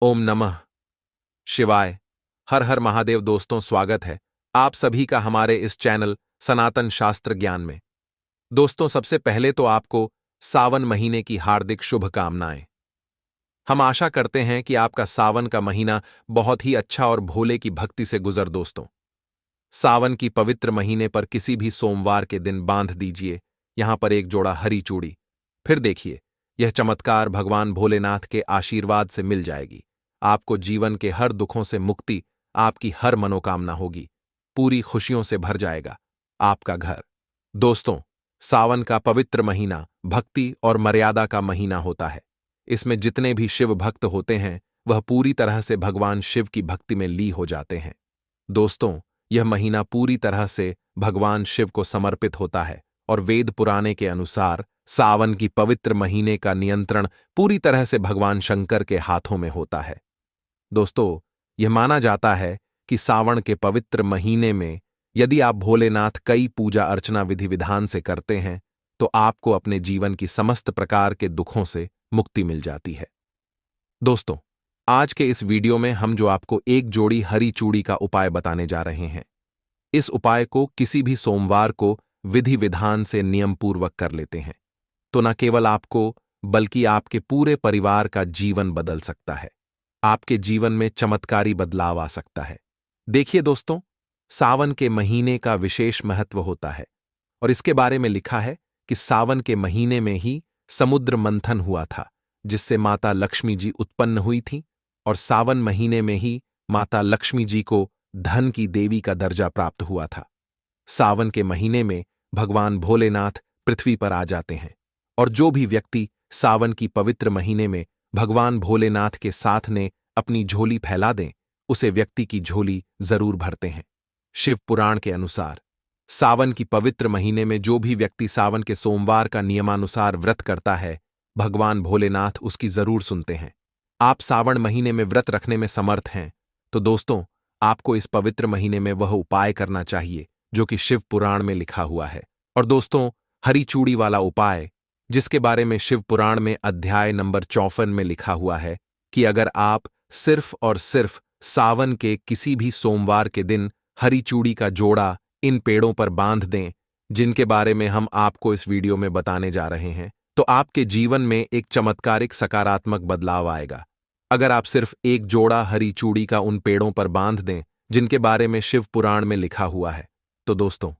ओम नमः शिवाय। हर हर महादेव। दोस्तों, स्वागत है आप सभी का हमारे इस चैनल सनातन शास्त्र ज्ञान में। दोस्तों, सबसे पहले तो आपको सावन महीने की हार्दिक शुभकामनाएं। हम आशा करते हैं कि आपका सावन का महीना बहुत ही अच्छा और भोले की भक्ति से गुजर। दोस्तों, सावन की पवित्र महीने पर किसी भी सोमवार के दिन बांध दीजिए यहां पर एक जोड़ा हरी चूड़ी। फिर देखिए, यह चमत्कार भगवान भोलेनाथ के आशीर्वाद से मिल जाएगी। आपको जीवन के हर दुखों से मुक्ति, आपकी हर मनोकामना होगी, पूरी खुशियों से भर जाएगा आपका घर। दोस्तों, सावन का पवित्र महीना भक्ति और मर्यादा का महीना होता है। इसमें जितने भी शिव भक्त होते हैं वह पूरी तरह से भगवान शिव की भक्ति में ली हो जाते हैं। दोस्तों, यह महीना पूरी तरह से भगवान शिव को समर्पित होता है और वेद पुराणे के अनुसार सावन की पवित्र महीने का नियंत्रण पूरी तरह से भगवान शंकर के हाथों में होता है। दोस्तों, यह माना जाता है कि सावन के पवित्र महीने में यदि आप भोलेनाथ कई पूजा अर्चना विधि विधान से करते हैं तो आपको अपने जीवन की समस्त प्रकार के दुखों से मुक्ति मिल जाती है। दोस्तों, आज के इस वीडियो में हम जो आपको एक जोड़ी हरी चूड़ी का उपाय बताने जा रहे हैं। इस उपाय को किसी भी सोमवार को विधि विधान से नियमपूर्वक कर लेते हैं तो न केवल आपको बल्कि आपके पूरे परिवार का जीवन बदल सकता है। आपके जीवन में चमत्कारी बदलाव आ सकता है। देखिए दोस्तों, सावन के महीने का विशेष महत्व होता है और इसके बारे में लिखा है कि सावन के महीने में ही समुद्र मंथन हुआ था जिससे माता लक्ष्मी जी उत्पन्न हुई थी और सावन महीने में ही माता लक्ष्मी जी को धन की देवी का दर्जा प्राप्त हुआ था। सावन के महीने में भगवान भोलेनाथ पृथ्वी पर आ जाते हैं और जो भी व्यक्ति सावन की पवित्र महीने में भगवान भोलेनाथ के साथ ने अपनी झोली फैला दें उसे व्यक्ति की झोली जरूर भरते हैं। शिव पुराण के अनुसार सावन की पवित्र महीने में जो भी व्यक्ति सावन के सोमवार का नियमानुसार व्रत करता है भगवान भोलेनाथ उसकी जरूर सुनते हैं। आप सावन महीने में व्रत रखने में समर्थ हैं तो दोस्तों, आपको इस पवित्र महीने में वह उपाय करना चाहिए जो कि शिव पुराण में लिखा हुआ है। और दोस्तों, हरी चूड़ी वाला उपाय जिसके बारे में शिव पुराण में अध्याय नंबर 54 में लिखा हुआ है कि अगर आप सिर्फ और सिर्फ सावन के किसी भी सोमवार के दिन हरी चूड़ी का जोड़ा इन पेड़ों पर बांध दें जिनके बारे में हम आपको इस वीडियो में बताने जा रहे हैं तो आपके जीवन में एक चमत्कारिक सकारात्मक बदलाव आएगा। अगर आप सिर्फ एक जोड़ा हरी चूड़ी का उन पेड़ों पर बांध दें जिनके बारे में शिव पुराण में लिखा हुआ है तो दोस्तों,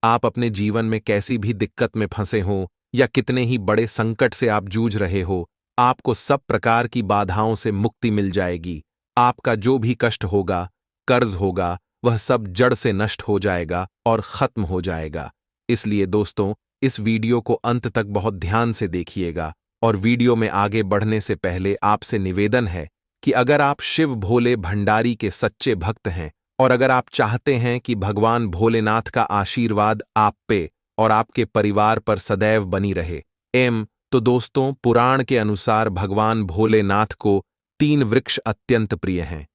आप अपने जीवन में कैसी भी दिक्कत में फंसे हों या कितने ही बड़े संकट से आप जूझ रहे हो, आपको सब प्रकार की बाधाओं से मुक्ति मिल जाएगी। आपका जो भी कष्ट होगा, कर्ज होगा, वह सब जड़ से नष्ट हो जाएगा और खत्म हो जाएगा। इसलिए दोस्तों, इस वीडियो को अंत तक बहुत ध्यान से देखिएगा और वीडियो में आगे बढ़ने से पहले आपसे निवेदन है कि अगर आप शिव भोले भंडारी के सच्चे भक्त हैं और अगर आप चाहते हैं कि भगवान भोलेनाथ का आशीर्वाद आप पे और आपके परिवार पर सदैव बनी रहे तो दोस्तों, पुराण के अनुसार भगवान भोलेनाथ को 3 वृक्ष अत्यंत प्रिय हैं।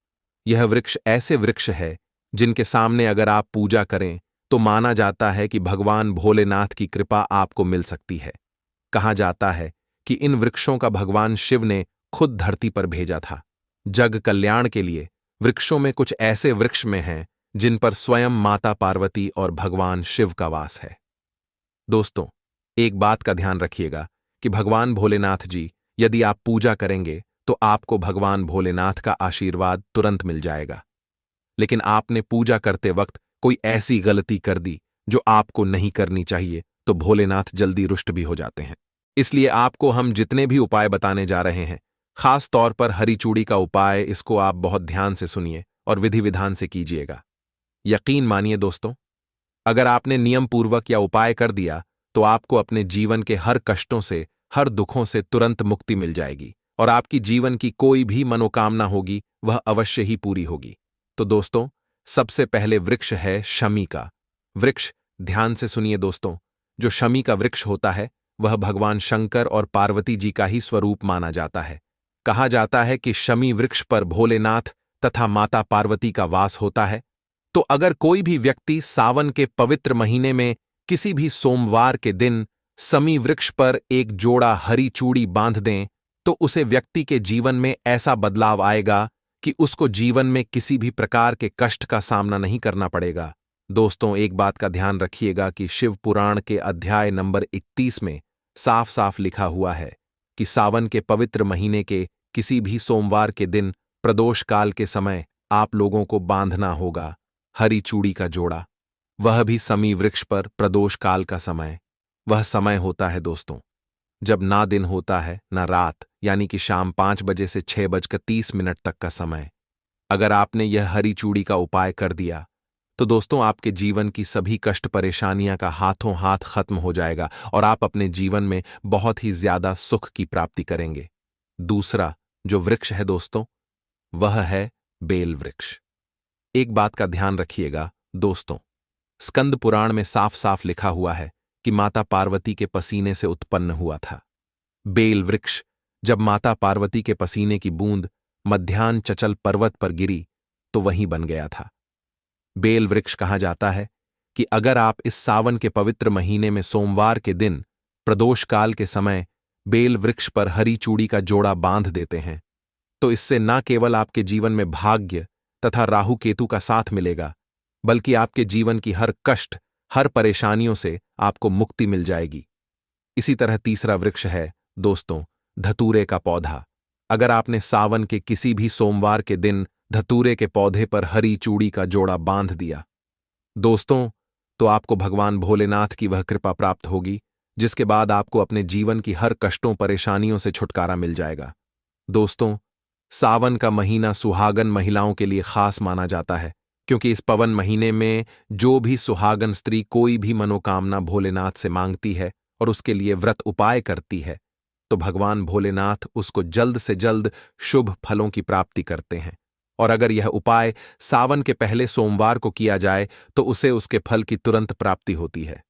यह वृक्ष ऐसे वृक्ष है जिनके सामने अगर आप पूजा करें तो माना जाता है कि भगवान भोलेनाथ की कृपा आपको मिल सकती है। कहा जाता है कि इन वृक्षों का भगवान शिव ने खुद धरती पर भेजा था जग कल्याण के लिए। वृक्षों में कुछ ऐसे वृक्ष में हैं जिन पर स्वयं माता पार्वती और भगवान शिव का वास है। दोस्तों, एक बात का ध्यान रखिएगा कि भगवान भोलेनाथ जी यदि आप पूजा करेंगे तो आपको भगवान भोलेनाथ का आशीर्वाद तुरंत मिल जाएगा। लेकिन आपने पूजा करते वक्त कोई ऐसी गलती कर दी जो आपको नहीं करनी चाहिए तो भोलेनाथ जल्दी रुष्ट भी हो जाते हैं। इसलिए आपको हम जितने भी उपाय बताने जा रहे हैं, खास तौर पर हरी चूड़ी का उपाय, इसको आप बहुत ध्यान से सुनिए और विधि विधान से कीजिएगा। यकीन मानिए दोस्तों, अगर आपने नियम पूर्वक या उपाय कर दिया तो आपको अपने जीवन के हर कष्टों से, हर दुखों से तुरंत मुक्ति मिल जाएगी और आपकी जीवन की कोई भी मनोकामना होगी वह अवश्य ही पूरी होगी। तो दोस्तों, सबसे पहले वृक्ष है शमी का वृक्ष। ध्यान से सुनिए दोस्तों, जो शमी का वृक्ष होता है वह भगवान शंकर और पार्वती जी का ही स्वरूप माना जाता है। कहा जाता है कि शमी वृक्ष पर भोलेनाथ तथा माता पार्वती का वास होता है। तो अगर कोई भी व्यक्ति सावन के पवित्र महीने में किसी भी सोमवार के दिन शमी वृक्ष पर एक जोड़ा हरी चूड़ी बांध दें तो उसे व्यक्ति के जीवन में ऐसा बदलाव आएगा कि उसको जीवन में किसी भी प्रकार के कष्ट का सामना नहीं करना पड़ेगा। दोस्तों, एक बात का ध्यान रखिएगा कि शिव पुराण के अध्याय नंबर 31 में साफ साफ लिखा हुआ है कि सावन के पवित्र महीने के किसी भी सोमवार के दिन प्रदोष काल के समय आप लोगों को बांधना होगा हरी चूड़ी का जोड़ा, वह भी समी वृक्ष पर प्रदोष काल का समय। वह समय होता है दोस्तों जब ना दिन होता है ना रात, यानी कि शाम 5 बजे से 6:30 तक का समय। अगर आपने यह हरी चूड़ी का उपाय कर दिया तो दोस्तों आपके जीवन की सभी कष्ट परेशानियां का हाथों हाथ खत्म हो जाएगा और आप अपने जीवन में बहुत ही ज्यादा सुख की प्राप्ति करेंगे। दूसरा जो वृक्ष है दोस्तों, वह है बेल वृक्ष। एक बात का ध्यान रखिएगा दोस्तों, स्कंद पुराण में साफ साफ लिखा हुआ है कि माता पार्वती के पसीने से उत्पन्न हुआ था। बेल वृक्ष जब माता पार्वती के पसीने की बूंद मध्यान्ह चचल पर्वत पर गिरी तो वहीं बन गया था। बेल वृक्ष कहा जाता है कि अगर आप इस सावन के पवित्र महीने में सोमवार के दिन प्रदोष काल के समय बेल वृक्ष पर हरी चूड़ी का जोड़ा बांध देते हैं तो इससे न केवल आपके जीवन में भाग्य तथा राहु केतु का साथ मिलेगा, बल्कि आपके जीवन की हर कष्ट, हर परेशानियों से आपको मुक्ति मिल जाएगी। इसी तरह तीसरा वृक्ष है दोस्तों धतूरे का पौधा। अगर आपने सावन के किसी भी सोमवार के दिन धतूरे के पौधे पर हरी चूड़ी का जोड़ा बांध दिया दोस्तों, तो आपको भगवान भोलेनाथ की वह कृपा प्राप्त होगी जिसके बाद आपको अपने जीवन की हर कष्टों परेशानियों से छुटकारा मिल जाएगा। दोस्तों, सावन का महीना सुहागन महिलाओं के लिए खास माना जाता है क्योंकि इस पवन महीने में जो भी सुहागन स्त्री कोई भी मनोकामना भोलेनाथ से मांगती है और उसके लिए व्रत उपाय करती है तो भगवान भोलेनाथ उसको जल्द से जल्द शुभ फलों की प्राप्ति करते हैं। और अगर यह उपाय सावन के पहले सोमवार को किया जाए तो उसे उसके फल की तुरंत प्राप्ति होती है।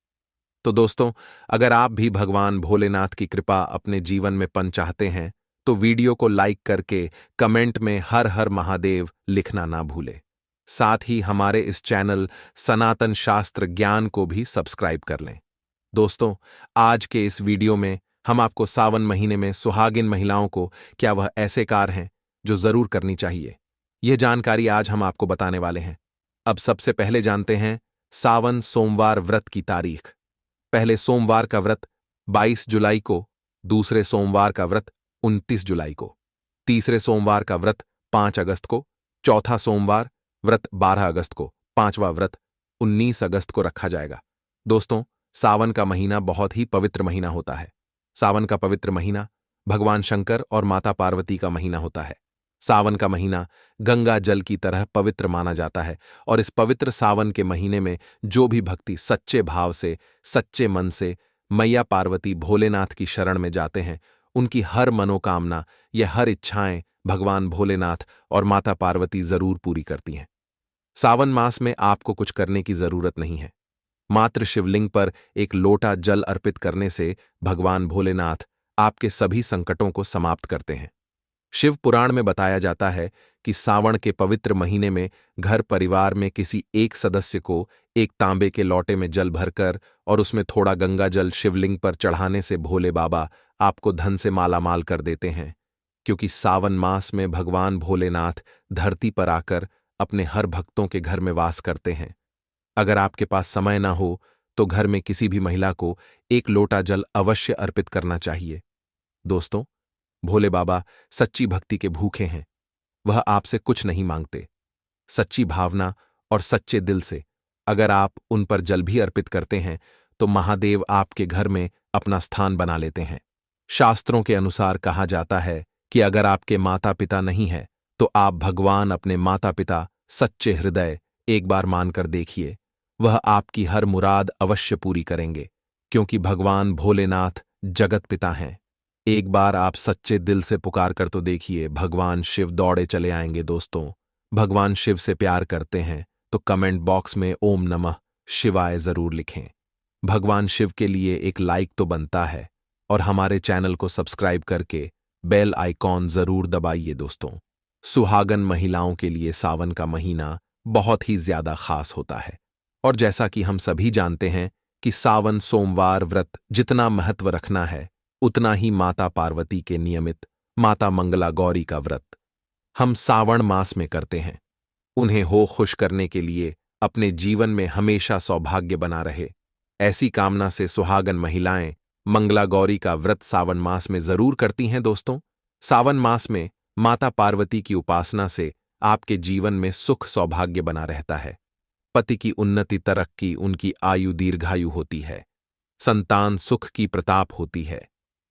तो दोस्तों, अगर आप भी भगवान भोलेनाथ की कृपा अपने जीवन में पाना चाहते हैं तो वीडियो को लाइक करके कमेंट में हर हर महादेव लिखना ना भूलें। साथ ही हमारे इस चैनल सनातन शास्त्र ज्ञान को भी सब्सक्राइब कर लें। दोस्तों, आज के इस वीडियो में हम आपको सावन महीने में सुहागिन महिलाओं को क्या वह ऐसे कार्य हैं जो जरूर करनी चाहिए, यह जानकारी आज हम आपको बताने वाले हैं। अब सबसे पहले जानते हैं सावन सोमवार व्रत की तारीख। पहले सोमवार का व्रत 22 जुलाई को, दूसरे सोमवार का व्रत 29 जुलाई को, तीसरे सोमवार का व्रत 5 अगस्त को, चौथा सोमवार व्रत 12 अगस्त को, पांचवा व्रत 19 अगस्त को रखा जाएगा। दोस्तों, सावन का महीना बहुत ही पवित्र महीना होता है। सावन का पवित्र महीना भगवान शंकर और माता पार्वती का महीना होता है। सावन का महीना गंगा जल की तरह पवित्र माना जाता है और इस पवित्र सावन के महीने में जो भी भक्ति सच्चे भाव से, सच्चे मन से मैया पार्वती भोलेनाथ की शरण में जाते हैं, उनकी हर मनोकामना या हर इच्छाएं भगवान भोलेनाथ और माता पार्वती जरूर पूरी करती हैं। सावन मास में आपको कुछ करने की जरूरत नहीं है। मात्र शिवलिंग पर एक लोटा जल अर्पित करने से भगवान भोलेनाथ आपके सभी संकटों को समाप्त करते हैं। शिव पुराण में बताया जाता है कि सावन के पवित्र महीने में घर परिवार में किसी एक सदस्य को एक तांबे के लोटे में जल भरकर और उसमें थोड़ा गंगा जल शिवलिंग पर चढ़ाने से भोले बाबा आपको धन से मालामाल कर देते हैं, क्योंकि सावन मास में भगवान भोलेनाथ धरती पर आकर अपने हर भक्तों के घर में वास करते हैं। अगर आपके पास समय ना हो तो घर में किसी भी महिला को एक लोटा जल अवश्य अर्पित करना चाहिए। दोस्तों, भोले बाबा सच्ची भक्ति के भूखे हैं। वह आपसे कुछ नहीं मांगते। सच्ची भावना और सच्चे दिल से अगर आप उन पर जल भी अर्पित करते हैं तो महादेव आपके घर में अपना स्थान बना लेते हैं। शास्त्रों के अनुसार कहा जाता है कि अगर आपके माता पिता नहीं है तो आप भगवान अपने माता पिता सच्चे हृदय एक बार मानकर देखिए, वह आपकी हर मुराद अवश्य पूरी करेंगे, क्योंकि भगवान भोलेनाथ जगत पिता हैं। एक बार आप सच्चे दिल से पुकार कर तो देखिए, भगवान शिव दौड़े चले आएंगे। दोस्तों, भगवान शिव से प्यार करते हैं तो कमेंट बॉक्स में ओम नमः शिवाय जरूर लिखें। भगवान शिव के लिए एक लाइक तो बनता है और हमारे चैनल को सब्सक्राइब करके बेल आइकॉन जरूर दबाइए। दोस्तों, सुहागन महिलाओं के लिए सावन का महीना बहुत ही ज्यादा खास होता है और जैसा कि हम सभी जानते हैं कि सावन सोमवार व्रत जितना महत्व रखना है उतना ही माता पार्वती के नियमित माता मंगला गौरी का व्रत हम सावन मास में करते हैं। उन्हें हो खुश करने के लिए अपने जीवन में हमेशा सौभाग्य बना रहे, ऐसी कामना से सुहागन महिलाएं मंगला गौरी का व्रत सावन मास में जरूर करती हैं। दोस्तों, सावन मास में माता पार्वती की उपासना से आपके जीवन में सुख सौभाग्य बना रहता है। पति की उन्नति तरक्की, उनकी आयु दीर्घायु होती है, संतान सुख की प्रताप होती है,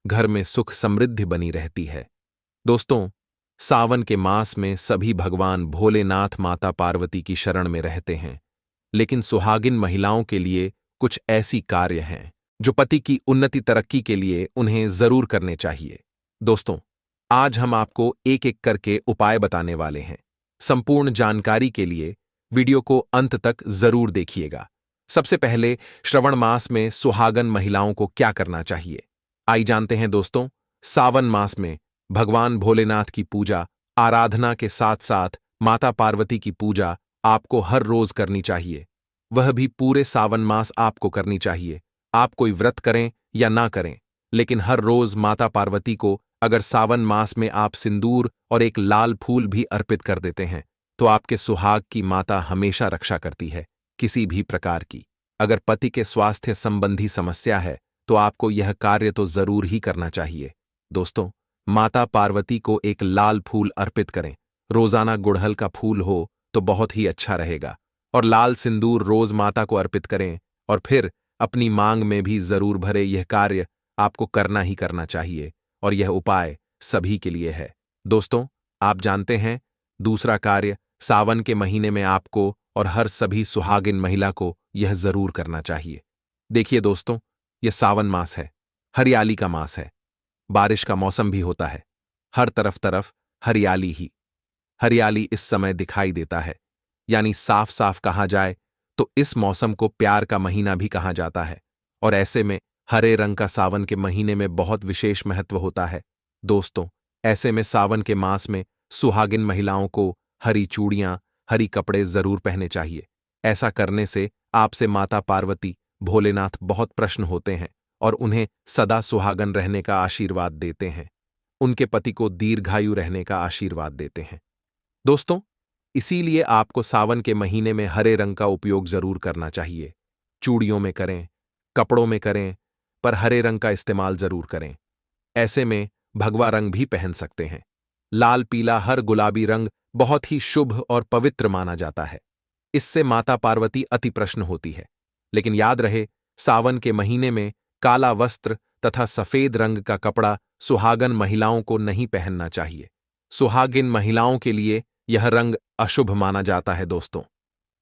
घर में सुख समृद्धि बनी रहती है। दोस्तों, सावन के मास में सभी भगवान भोलेनाथ माता पार्वती की शरण में रहते हैं, लेकिन सुहागिन महिलाओं के लिए कुछ ऐसी कार्य हैं जो पति की उन्नति तरक्की के लिए उन्हें जरूर करने चाहिए। दोस्तों, आज हम आपको एक एक करके उपाय बताने वाले हैं। संपूर्ण जानकारी के लिए वीडियो को अंत तक जरूर देखिएगा। सबसे पहले श्रवण मास में सुहागन महिलाओं को क्या करना चाहिए, आइए जानते हैं। दोस्तों, सावन मास में भगवान भोलेनाथ की पूजा आराधना के साथ साथ माता पार्वती की पूजा आपको हर रोज करनी चाहिए, वह भी पूरे सावन मास आपको करनी चाहिए। आप कोई व्रत करें या ना करें, लेकिन हर रोज माता पार्वती को अगर सावन मास में आप सिंदूर और एक लाल फूल भी अर्पित कर देते हैं तो आपके सुहाग की माता हमेशा रक्षा करती है, किसी भी प्रकार की। अगर पति के स्वास्थ्य संबंधी समस्या है तो आपको यह कार्य तो जरूर ही करना चाहिए। दोस्तों, माता पार्वती को एक लाल फूल अर्पित करें। रोजाना गुड़हल का फूल हो तो बहुत ही अच्छा रहेगा, और लाल सिंदूर रोज माता को अर्पित करें और फिर अपनी मांग में भी जरूर भरे। यह कार्य आपको करना ही करना चाहिए और यह उपाय सभी के लिए है। दोस्तों, आप जानते हैं, दूसरा कार्य सावन के महीने में आपको और हर सभी सुहागिन महिला को यह जरूर करना चाहिए। देखिए दोस्तों, यह सावन मास है, हरियाली का मास है, बारिश का मौसम भी होता है, हर तरफ हरियाली ही हरियाली इस समय दिखाई देता है। यानी साफ साफ कहा जाए तो इस मौसम को प्यार का महीना भी कहा जाता है, और ऐसे में हरे रंग का सावन के महीने में बहुत विशेष महत्व होता है। दोस्तों, ऐसे में सावन के मास में सुहागिन महिलाओं को हरी चूड़ियां, हरी कपड़े जरूर पहने चाहिए। ऐसा करने से आपसे माता पार्वती भोलेनाथ बहुत प्रसन्न होते हैं और उन्हें सदा सुहागन रहने का आशीर्वाद देते हैं, उनके पति को दीर्घायु रहने का आशीर्वाद देते हैं। दोस्तों, इसीलिए आपको सावन के महीने में हरे रंग का उपयोग जरूर करना चाहिए। चूड़ियों में करें, कपड़ों में करें, पर हरे रंग का इस्तेमाल जरूर करें। ऐसे में भगवा रंग भी पहन सकते हैं। लाल, पीला, हर गुलाबी रंग बहुत ही शुभ और पवित्र माना जाता है। इससे माता पार्वती अति प्रसन्न होती है। लेकिन याद रहे, सावन के महीने में काला वस्त्र तथा सफेद रंग का कपड़ा सुहागन महिलाओं को नहीं पहनना चाहिए। सुहागिन महिलाओं के लिए यह रंग अशुभ माना जाता है। दोस्तों,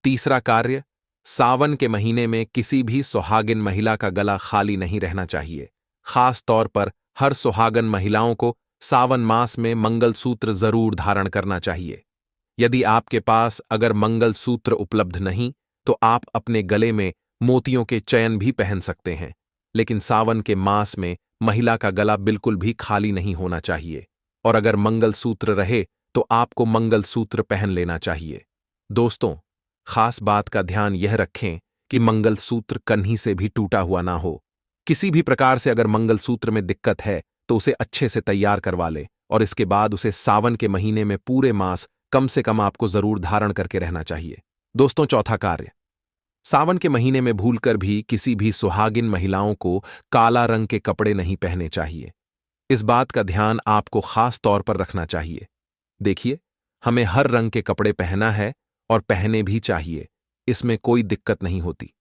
तीसरा कार्य, सावन के महीने में किसी भी सुहागिन महिला का गला खाली नहीं रहना चाहिए। खास तौर पर हर सुहागन महिलाओं को सावन मास में मंगलसूत्र जरूर धारण करना चाहिए। यदि आपके पास अगर मंगलसूत्र उपलब्ध नहीं तो आप अपने गले में मोतियों के चयन भी पहन सकते हैं, लेकिन सावन के मास में महिला का गला बिल्कुल भी खाली नहीं होना चाहिए, और अगर मंगलसूत्र रहे तो आपको मंगलसूत्र पहन लेना चाहिए। दोस्तों, खास बात का ध्यान यह रखें कि मंगलसूत्र कन्ही से भी टूटा हुआ ना हो। किसी भी प्रकार से अगर मंगलसूत्र में दिक्कत है तो उसे अच्छे से तैयार करवा ले, और इसके बाद उसे सावन के महीने में पूरे मास कम से कम आपको जरूर धारण करके रहना चाहिए। दोस्तों, चौथा कार्य, सावन के महीने में भूलकर भी किसी भी सुहागिन महिलाओं को काला रंग के कपड़े नहीं पहने चाहिए। इस बात का ध्यान आपको खास तौर पर रखना चाहिए। देखिए, हमें हर रंग के कपड़े पहना है और पहने भी चाहिए, इसमें कोई दिक्कत नहीं होती।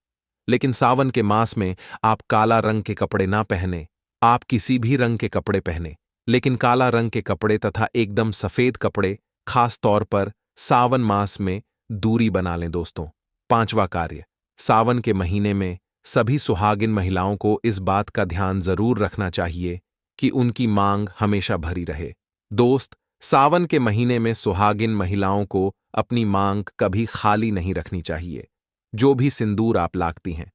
लेकिन सावन के मास में आप काला रंग के कपड़े ना पहने, आप किसी भी रंग के कपड़े पहने, लेकिन काला रंग के कपड़े तथा एकदम सफेद कपड़े खास तौर पर सावन मास में दूरी बना लें। दोस्तों, पांचवा कार्य, सावन के महीने में सभी सुहागिन महिलाओं को इस बात का ध्यान जरूर रखना चाहिए कि उनकी मांग हमेशा भरी रहे। दोस्त, सावन के महीने में सुहागिन महिलाओं को अपनी मांग कभी खाली नहीं रखनी चाहिए। जो भी सिंदूर आप लागती हैं,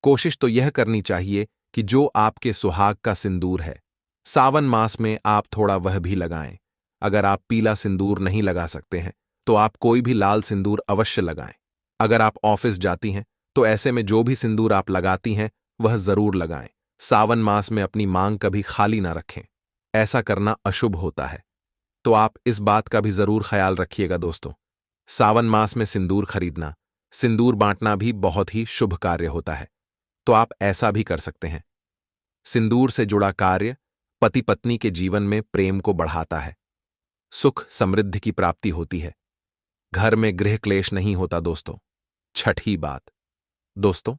कोशिश तो यह करनी चाहिए कि जो आपके सुहाग का सिंदूर है, सावन मास में आप थोड़ा वह भी लगाएं। अगर आप पीला सिंदूर नहीं लगा सकते हैं तो आप कोई भी लाल सिंदूर अवश्य लगाएं। अगर आप ऑफिस जाती हैं तो ऐसे में जो भी सिंदूर आप लगाती हैं वह जरूर लगाएं। सावन मास में अपनी मांग कभी खाली ना रखें। ऐसा करना अशुभ होता है। तो आप इस बात का भी जरूर ख्याल रखिएगा दोस्तों। सावन मास में सिंदूर खरीदना, सिंदूर बांटना भी बहुत ही शुभ कार्य होता है। तो आप ऐसा भी कर सकते हैं। सिंदूर से जुड़ा कार्य पति पत्नी के जीवन में प्रेम को बढ़ाता है, सुख समृद्धि की प्राप्ति होती है, घर में गृह क्लेश नहीं होता दोस्तों। छठी बात दोस्तों,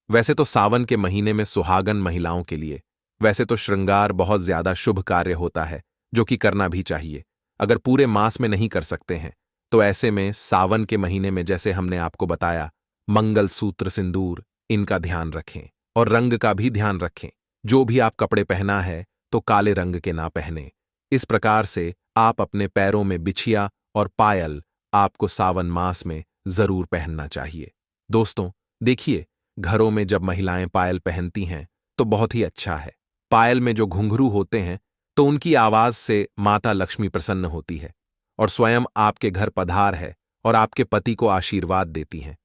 वैसे तो सावन के महीने में सुहागन महिलाओं के लिए वैसे तो श्रृंगार बहुत ज्यादा शुभ कार्य होता है, जो कि करना भी चाहिए। अगर पूरे मास में नहीं कर सकते हैं तो ऐसे में सावन के महीने में, जैसे हमने आपको बताया, मंगल सूत्र, सिंदूर, इनका ध्यान रखें और रंग का भी ध्यान रखें। जो भी आप कपड़े पहना है तो काले रंग के ना पहने। इस प्रकार से आप अपने पैरों में बिछिया और पायल आपको सावन मास में जरूर पहनना चाहिए। दोस्तों देखिए, घरों में जब महिलाएं पायल पहनती हैं तो बहुत ही अच्छा है। पायल में जो घुंघरू होते हैं तो उनकी आवाज से माता लक्ष्मी प्रसन्न होती है और स्वयं आपके घर पधार है और आपके पति को आशीर्वाद देती हैं।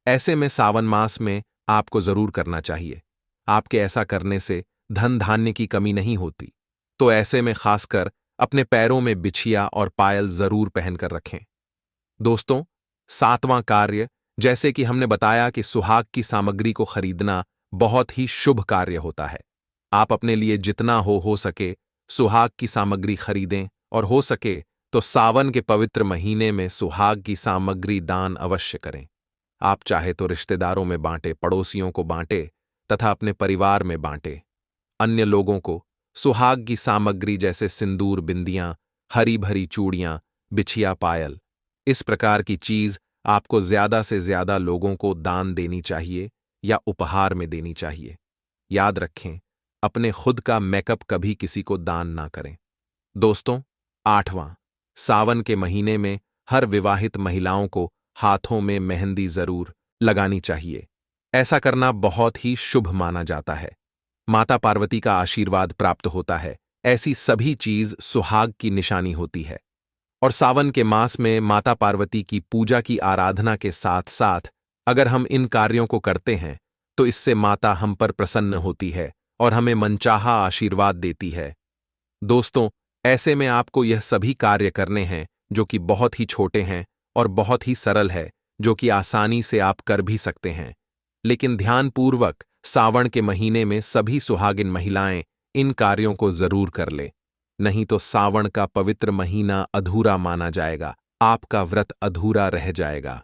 ऐसे में सावन मास में आपको जरूर करना चाहिए। आपके ऐसा करने से धन धान्य की कमी नहीं होती। तो ऐसे में खासकर अपने पैरों में बिछिया और पायल जरूर पहनकर रखें। दोस्तों, सातवां कार्य, जैसे कि हमने बताया कि सुहाग की सामग्री को खरीदना बहुत ही शुभ कार्य होता है। आप अपने लिए जितना हो सके सुहाग की सामग्री खरीदें और हो सके तो सावन के पवित्र महीने में सुहाग की सामग्री दान अवश्य करें। आप चाहे तो रिश्तेदारों में बांटे, पड़ोसियों को बांटे तथा अपने परिवार में बांटे। अन्य लोगों को सुहाग की सामग्री जैसे सिंदूर, बिंदियां, हरी भरी चूड़ियां, बिछिया, पायल, इस प्रकार की चीज आपको ज्यादा से ज्यादा लोगों को दान देनी चाहिए या उपहार में देनी चाहिए। याद रखें, अपने खुद का मेकअप कभी किसी को दान ना करें। दोस्तों, आठवां, सावन के महीने में हर विवाहित महिलाओं को हाथों में मेहंदी जरूर लगानी चाहिए। ऐसा करना बहुत ही शुभ माना जाता है। माता पार्वती का आशीर्वाद प्राप्त होता है। ऐसी सभी चीज सुहाग की निशानी होती है। और सावन के मास में माता पार्वती की पूजा की आराधना के साथ साथ अगर हम इन कार्यों को करते हैं तो इससे माता हम पर प्रसन्न होती है और हमें मनचाहा आशीर्वाद देती है। दोस्तों, ऐसे में आपको यह सभी कार्य करने हैं जो कि बहुत ही छोटे हैं और बहुत ही सरल है, जो कि आसानी से आप कर भी सकते हैं। लेकिन ध्यानपूर्वक सावन के महीने में सभी सुहागिन महिलाएं इन कार्यों को जरूर कर ले, नहीं तो सावन का पवित्र महीना अधूरा माना जाएगा, आपका व्रत अधूरा रह जाएगा।